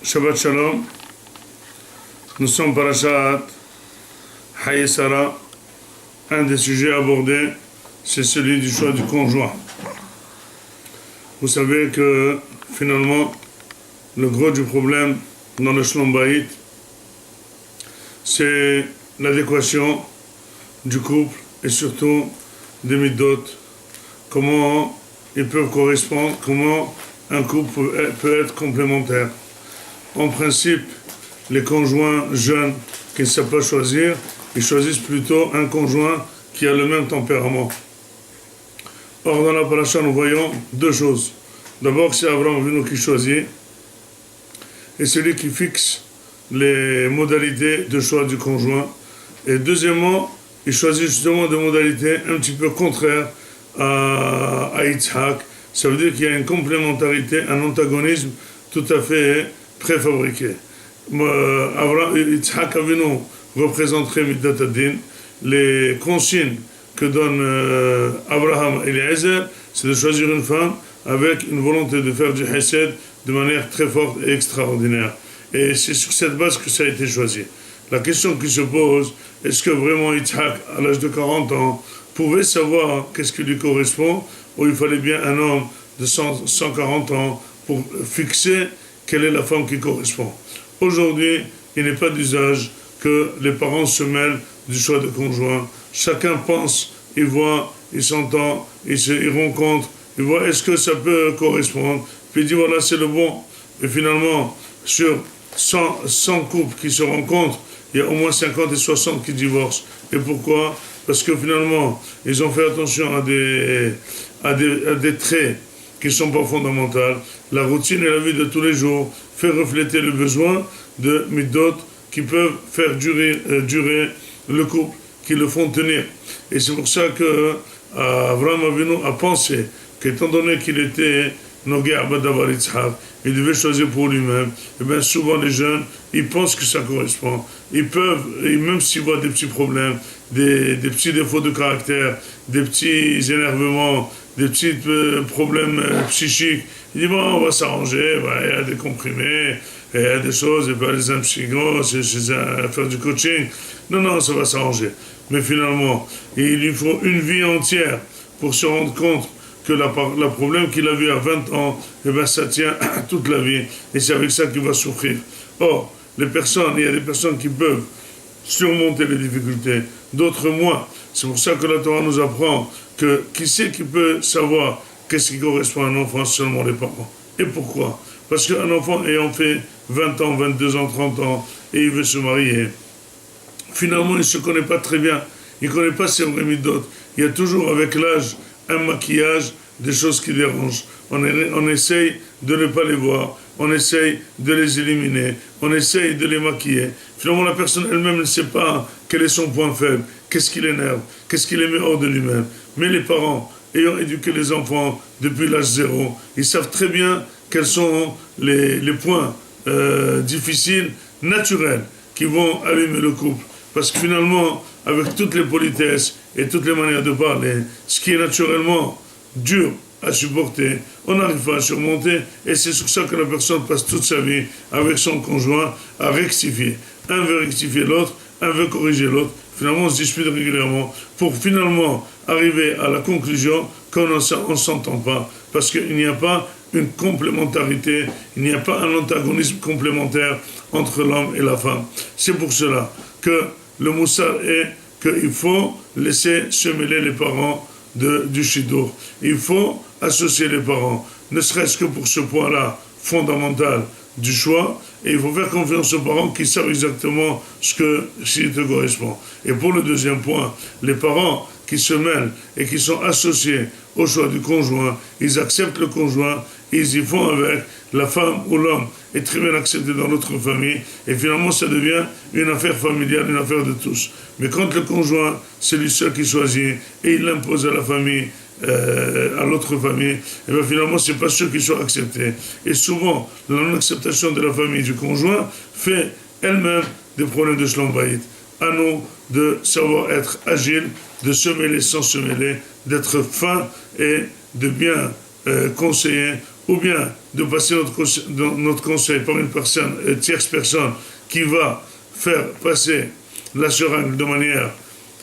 Shabbat Shalom, nous sommes parashat Haye Sarah. Un des sujets abordés, c'est celui du choix du conjoint. Vous savez que finalement, le gros du problème dans le Shalom Bayit, c'est l'adéquation du couple et surtout des midot. Comment ils peuvent correspondre, comment un couple peut être complémentaire. En principe, les conjoints jeunes qui ne savent pas choisir, ils choisissent plutôt un conjoint qui a le même tempérament. Or, dans la paracha, nous voyons deux choses. D'abord, c'est Abraham Avinu qui choisit, et celui qui fixe les modalités de choix du conjoint. Et deuxièmement, il choisit justement des modalités un petit peu contraires à Yitzhak. Ça veut dire qu'il y a une complémentarité, un antagonisme tout à fait préfabriqué. Yitzhak Avinu représenterait Midat Adin. Les consignes que donne Abraham et Eliezer, c'est de choisir une femme avec une volonté de faire du Hesed de manière très forte et extraordinaire. Et c'est sur cette base que ça a été choisi. La question qui se pose, est-ce que vraiment Yitzhak, à l'âge de 40 ans, pouvait savoir qu'est-ce qui lui correspond, ou il fallait bien un homme de 140 ans pour fixer quelle est la femme qui correspond. Aujourd'hui, il n'est pas d'usage que les parents se mêlent du choix de conjoint. Chacun pense, il voit, il s'entend, il rencontre, il voit est-ce que ça peut correspondre, puis il dit voilà c'est le bon. Et finalement, sur 100 couples qui se rencontrent, il y a au moins 50 et 60 qui divorcent. Et pourquoi ? Parce que finalement, ils ont fait attention à des traits qui ne sont pas fondamentaux. La routine et la vie de tous les jours fait refléter le besoin de midot qui peuvent faire durer le couple, qui le font tenir. Et c'est pour ça que Abraham Avinu a pensé qu'étant donné qu'il était Nogé Abadavar Yitzhak, il devait choisir pour lui-même. Et bien souvent les jeunes, ils pensent que ça correspond. Ils peuvent, et même s'ils voient des petits problèmes, des petits défauts de caractère, des petits énervements, des petits problèmes psychiques, ils disent bon, on va s'arranger, il y a des comprimés, il y a des choses, et pas les psychos, c'est faire du coaching. Non, ça va s'arranger. Mais finalement, il lui faut une vie entière pour se rendre compte que le problème qu'il a vu à 20 ans, ça tient toute la vie, et c'est avec ça qu'il va souffrir. Or, il y a des personnes qui peuvent surmonter les difficultés, d'autres moins. C'est pour ça que la Torah nous apprend que qui c'est qui peut savoir qu'est-ce qui correspond à un enfant, seulement les parents. Et pourquoi ? Parce qu'un enfant ayant fait 20 ans, 22 ans, 30 ans, et il veut se marier, finalement il ne se connaît pas très bien, il ne connaît pas ses vrais midot. Il y a toujours avec l'âge un maquillage, des choses qui dérangent. On essaye de ne pas les voir, on essaye de les éliminer, on essaye de les maquiller. Finalement, la personne elle-même ne sait pas quel est son point faible, qu'est-ce qui l'énerve, qu'est-ce qui les met hors de lui-même. Mais les parents, ayant éduqué les enfants depuis l'âge 0, ils savent très bien quels sont les points difficiles, naturels, qui vont allumer le couple. Parce que finalement, avec toutes les politesses et toutes les manières de parler, ce qui est naturellement dur à supporter, on n'arrive pas à surmonter, et c'est sur ça que la personne passe toute sa vie avec son conjoint à rectifier. Un veut rectifier l'autre, un veut corriger l'autre. Finalement, on se dispute régulièrement pour finalement arriver à la conclusion qu'on ne s'entend pas, parce qu'il n'y a pas une complémentarité, il n'y a pas un antagonisme complémentaire entre l'homme et la femme. C'est pour cela que le moussar est qu'il faut laisser se mêler les parents du Shidour. Il faut associer les parents, ne serait-ce que pour ce point-là fondamental du choix, et il faut faire confiance aux parents qui savent exactement ce qui te correspond. Et pour le deuxième point, les parents qui se mêlent et qui sont associés au choix du conjoint, ils acceptent le conjoint, ils y font avec, la femme ou l'homme est très bien accepté dans notre famille, et finalement ça devient une affaire familiale, une affaire de tous. Mais quand le conjoint, c'est lui seul qui choisit, et il l'impose à la famille, à l'autre famille, et bien finalement c'est pas sûr qu'ils soient acceptés. Et souvent, la non-acceptation de la famille du conjoint fait elle-même des problèmes de Shalom Bayit. À nous de savoir être agile, de se mêler sans se mêler, d'être fin et de bien conseiller ou bien de passer notre conseil par une personne, tierce personne, qui va faire passer la seringue de manière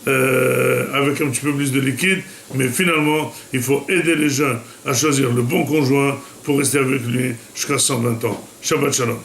avec un petit peu plus de liquide, mais finalement, il faut aider les jeunes à choisir le bon conjoint pour rester avec lui jusqu'à 120 ans. Shabbat Shalom.